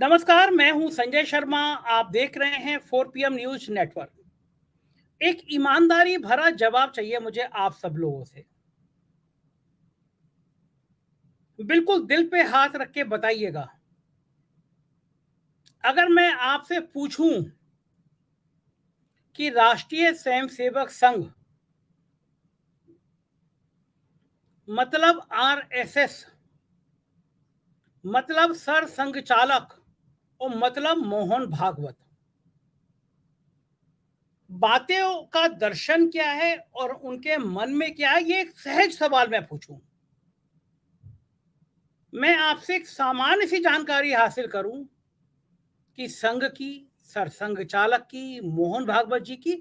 नमस्कार, मैं हूं संजय शर्मा। आप देख रहे हैं 4 PM न्यूज नेटवर्क। एक ईमानदारी भरा जवाब चाहिए मुझे आप सब लोगों से। बिल्कुल दिल पे हाथ रख के बताइएगा। अगर मैं आपसे पूछूं कि राष्ट्रीय स्वयंसेवक संघ मतलब आरएसएस, मतलब सर संघ चालक और मतलब मोहन भागवत, बातें का दर्शन क्या है और उनके मन में क्या है, ये एक सहज सवाल मैं पूछूं। मैं आपसे एक सामान्य सी जानकारी हासिल करूं कि संघ की, सरसंघ चालक की, मोहन भागवत जी की,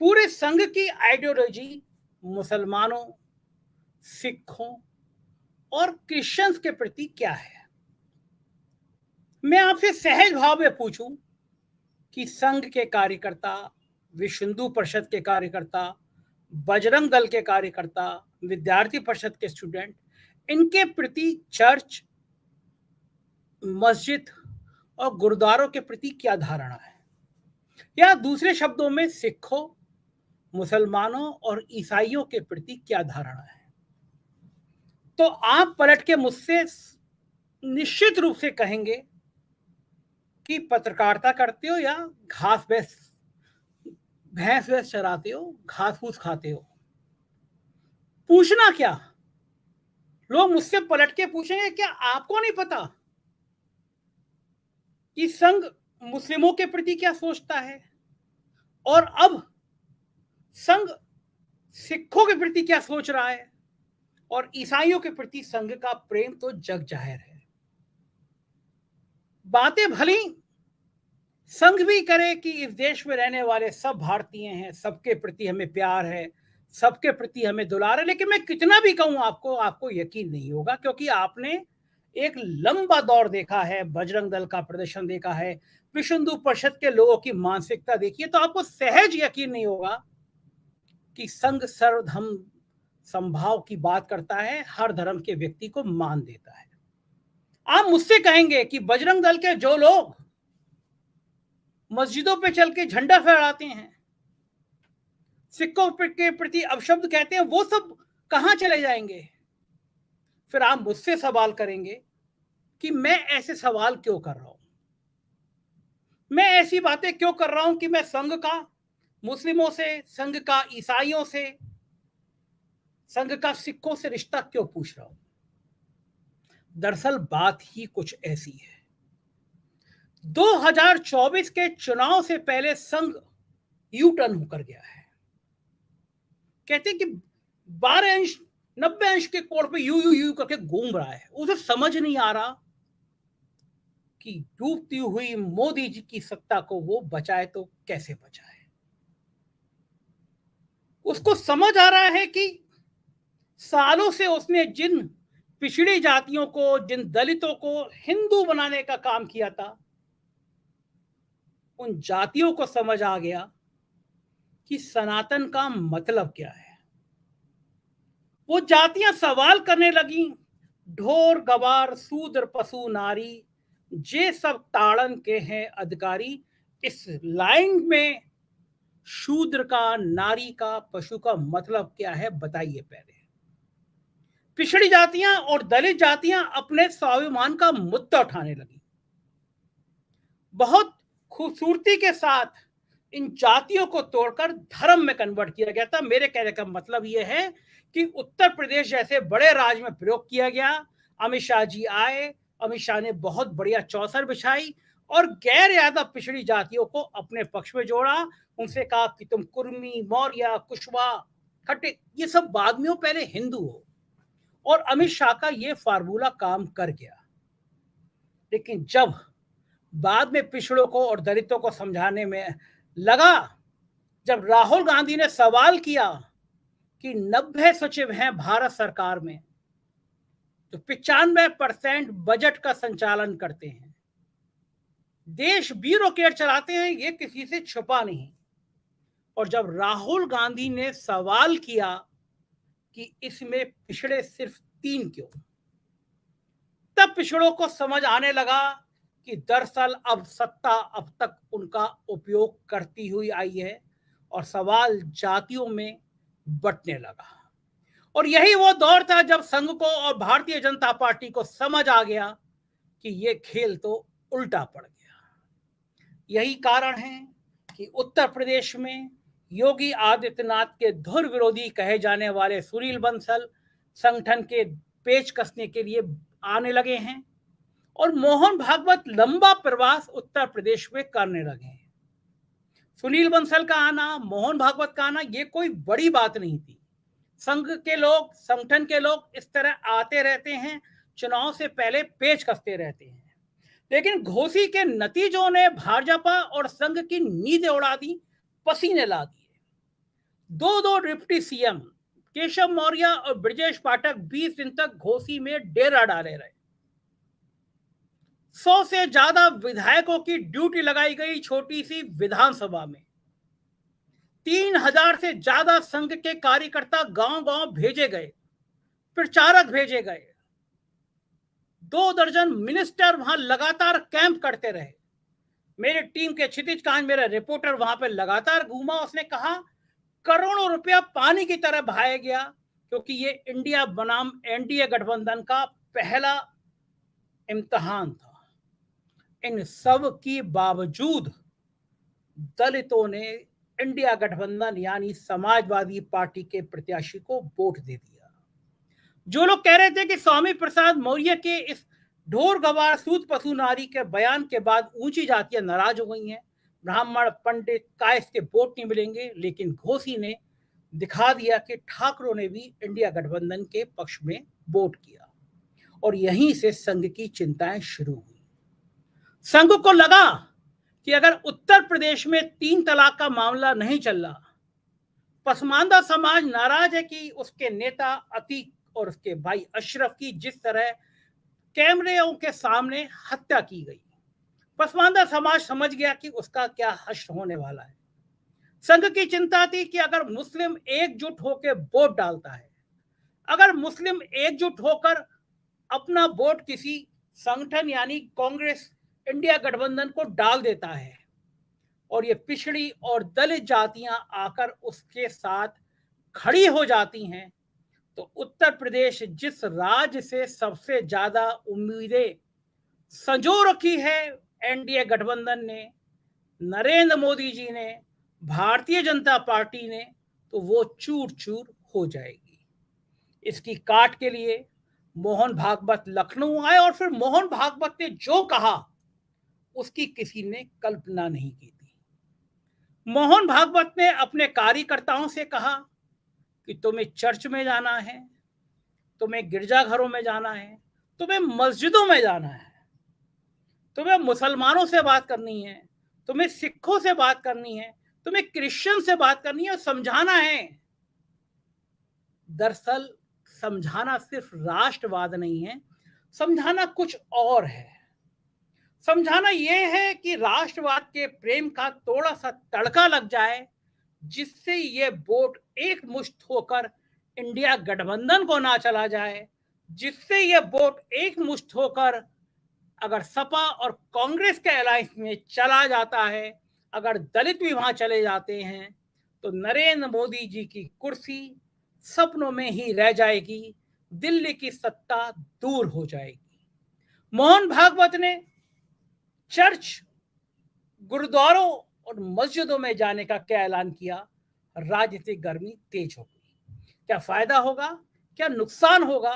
पूरे संघ की आइडियोलॉजी मुसलमानों, सिखों और क्रिश्चियंस के प्रति क्या है। मैं आपसे सहज भाव में पूछूं कि संघ के कार्यकर्ता, विश्व हिंदू परिषद के कार्यकर्ता, बजरंग दल के कार्यकर्ता, विद्यार्थी परिषद के स्टूडेंट, इनके प्रति चर्च, मस्जिद और गुरुद्वारों के प्रति क्या धारणा है, या दूसरे शब्दों में सिखों, मुसलमानों और ईसाइयों के प्रति क्या धारणा है। तो आप पलट के मुझसे निश्चित रूप से कहेंगे कि पत्रकारिता करते हो या घास भैंस वैस चराते हो, घास फूस खाते हो। पूछना क्या, लोग मुझसे पलट के पूछेंगे क्या आपको नहीं पता कि संघ मुस्लिमों के प्रति क्या सोचता है, और अब संघ सिखों के प्रति क्या सोच रहा है, और ईसाइयों के प्रति संघ का प्रेम तो जग जाहिर है। बातें भली संघ भी करे कि इस देश में रहने वाले सब भारतीय हैं, सबके प्रति हमें प्यार है, सबके प्रति हमें दुलार है, लेकिन मैं कितना भी कहूं आपको यकीन नहीं होगा, क्योंकि आपने एक लंबा दौर देखा है, बजरंग दल का प्रदर्शन देखा है, विश्व हिंदू परिषद के लोगों की मानसिकता देखी है, तो आपको सहज यकीन नहीं होगा कि संघ सर्वधर्म समभाव की बात करता है, हर धर्म के व्यक्ति को मान देता है। आप मुझसे कहेंगे कि बजरंग दल के जो लोग मस्जिदों पे चल के झंडा फहराते हैं, सिखों के प्रति अपशब्द कहते हैं, वो सब कहां चले जाएंगे। फिर आप मुझसे सवाल करेंगे कि मैं ऐसे सवाल क्यों कर रहा हूं, मैं ऐसी बातें क्यों कर रहा हूं कि मैं संघ का मुस्लिमों से, संघ का ईसाइयों से, संघ का सिखों से रिश्ता क्यों पूछ रहा हूं। दरअसल बात ही कुछ ऐसी है। 2024 के चुनाव से पहले संघ यू टर्न होकर गया है। कहते हैं कि 12 अंश 90 अंश के कोण पे यू यू यू करके घूम रहा है। उसे समझ नहीं आ रहा कि डूबती हुई मोदी जी की सत्ता को वो बचाए तो कैसे बचाए। उसको समझ आ रहा है कि सालों से उसने जिन पिछड़ी जातियों को, जिन दलितों को हिंदू बनाने का काम किया था, उन जातियों को समझ आ गया कि सनातन का मतलब क्या है। वो जातियां सवाल करने लगी, ढोर गवार सूद्र पशु नारी जे सब ताड़न के हैं अधिकारी। इस लाइन में शूद्र का, नारी का, पशु का मतलब क्या है बताइए पहले। पिछड़ी जातियां और दलित जातियां अपने स्वाभिमान का मुद्दा उठाने लगी। बहुत खूबसूरती के साथ इन जातियों को तोड़कर धर्म में कन्वर्ट किया गया था। मेरे कहने का मतलब यह है कि उत्तर प्रदेश जैसे बड़े राज्य में प्रयोग किया गया। अमित शाह जी आए, अमित शाह ने बहुत बढ़िया चौसर बिछाई और गैर यादव पिछड़ी जातियों को अपने पक्ष में जोड़ा। उनसे कहा कि तुम कुर्मी, मौर्य, कुशवा, खट्टे ये सब बाद में हो, पहले हिंदू हो। और अमित शाह का ये फार्मूला काम कर गया। लेकिन जब बाद में पिछड़ों को और दलितों को समझाने में लगा, जब राहुल गांधी ने सवाल किया कि 90 सचिव हैं भारत सरकार में, तो 95% बजट का संचालन करते हैं, देश ब्यूरोक्रेट चलाते हैं, ये किसी से छुपा नहीं। और जब राहुल गांधी ने सवाल किया कि इसमें पिछड़े सिर्फ 3 क्यों, तब पिछड़ों को समझ आने लगा कि दरअसल अब सत्ता अब तक उनका उपयोग करती हुई आई है और सवाल जातियों में बंटने लगा। और यही वो दौर था जब संघ को और भारतीय जनता पार्टी को समझ आ गया कि ये खेल तो उल्टा पड़ गया। यही कारण है कि उत्तर प्रदेश में योगी आदित्यनाथ के धुर विरोधी कहे जाने वाले सुनील बंसल संगठन के पेच कसने के लिए आने लगे हैं और मोहन भागवत लंबा प्रवास उत्तर प्रदेश में करने लगे हैं। सुनील बंसल का आना, मोहन भागवत का आना, ये कोई बड़ी बात नहीं थी। संघ के लोग, संगठन के लोग इस तरह आते रहते हैं, चुनाव से पहले पेच कसते रहते हैं। लेकिन घोसी के नतीजों ने भाजपा और संघ की नींद उड़ा दी, पसीने ला दिए। दो डिप्टी सीएम केशव मौर्य और ब्रजेश पाठक 20 दिन तक घोसी में डेरा डाले रहे। 100 से ज्यादा विधायकों की ड्यूटी लगाई गई छोटी सी विधानसभा में। 3000 से ज्यादा संघ के कार्यकर्ता गांव-गांव भेजे गए, प्रचारक भेजे गए। 2 दर्जन मिनिस्टर वहां लगातार कैंप करते रहे। मेरी टीम के क्षितिज कांज, मेरा रिपोर्टर वहां पे लगातार घूमा। उसने कहा करोड़ों रुपया पानी की तरह बहाया गया, क्योंकि ये इंडिया बनाम एनडीए गठबंधन का पहला इम्तिहान था। इन सब के बावजूद दलितों ने इंडिया गठबंधन यानी समाजवादी पार्टी के प्रत्याशी को वोट दे दिया। जो लोग कह रहे थे कि स्वामी प्रसाद मौर्य के इस ढोर गवार सूत पशु नारी के बयान के बाद ऊंची जातियां नाराज हो गई हैं, ब्राह्मण पंडित कायस्थ के वोट नहीं मिलेंगे, लेकिन घोसी ने दिखा दिया कि ठाकरों ने भी इंडिया गठबंधन के पक्ष में वोट किया और यहीं से संघ की चिंताएं शुरू हुई। संघ को लगा कि अगर उत्तर प्रदेश में 3 तलाक का मामला नहीं चल रहा, पसमानदा समाज नाराज है कि उसके नेता अतीक और उसके भाई अशरफ की जिस तरह कैमरों के सामने हत्या की गई, पसमानदा समाज समझ गया कि उसका क्या हश्र होने वाला है। संघ की चिंता थी कि अगर मुस्लिम एकजुट होकर वोट डालता है, अगर मुस्लिम एकजुट होकर अपना वोट किसी संगठन यानी कांग्रेस इंडिया गठबंधन को डाल देता है और ये पिछड़ी और दलित जातियां आकर उसके साथ खड़ी हो जाती हैं, तो उत्तर प्रदेश जिस राज्य से सबसे ज्यादा उम्मीदें संजो रखी है एनडीए गठबंधन ने, नरेंद्र मोदी जी ने, भारतीय जनता पार्टी ने, तो वो चूर चूर हो जाएगी। इसकी काट के लिए मोहन भागवत लखनऊ आए और फिर मोहन भागवत ने जो कहा उसकी किसी ने कल्पना नहीं की थी। मोहन भागवत ने अपने कार्यकर्ताओं से कहा कि तुम्हें चर्च में जाना है, तुम्हें गिरजाघरों में जाना है, तुम्हें मस्जिदों में जाना है, तुम्हें मुसलमानों से बात करनी है, तुम्हें सिखों से बात करनी है, तुम्हें क्रिश्चियन से बात करनी है और समझाना है। दरअसल समझाना सिर्फ राष्ट्रवाद नहीं है, समझाना कुछ और है। समझाना यह है कि राष्ट्रवाद के प्रेम का थोड़ा सा तड़का लग जाए, जिससे ये वोट एक मुश्त होकर इंडिया गठबंधन को ना चला जाए, जिससे ये वोट एक मुश्त होकर अगर सपा और कांग्रेस के अलायंस में चला जाता है, अगर दलित भी वहां चले जाते हैं, तो नरेंद्र मोदी जी की कुर्सी सपनों में ही रह जाएगी, दिल्ली की सत्ता दूर हो जाएगी। मोहन भागवत ने चर्च, गुरुद्वारों और मस्जिदों में जाने का क्या ऐलान किया, राजनीतिक गर्मी तेज हो गई। क्या फायदा होगा, क्या नुकसान होगा,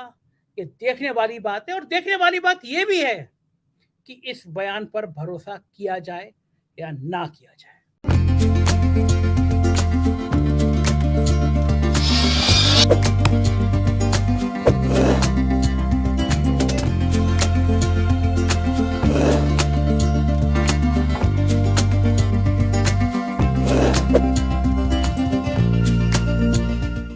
ये देखने वाली बात है। और देखने वाली बात ये भी है कि इस बयान पर भरोसा किया जाए या ना किया जाए।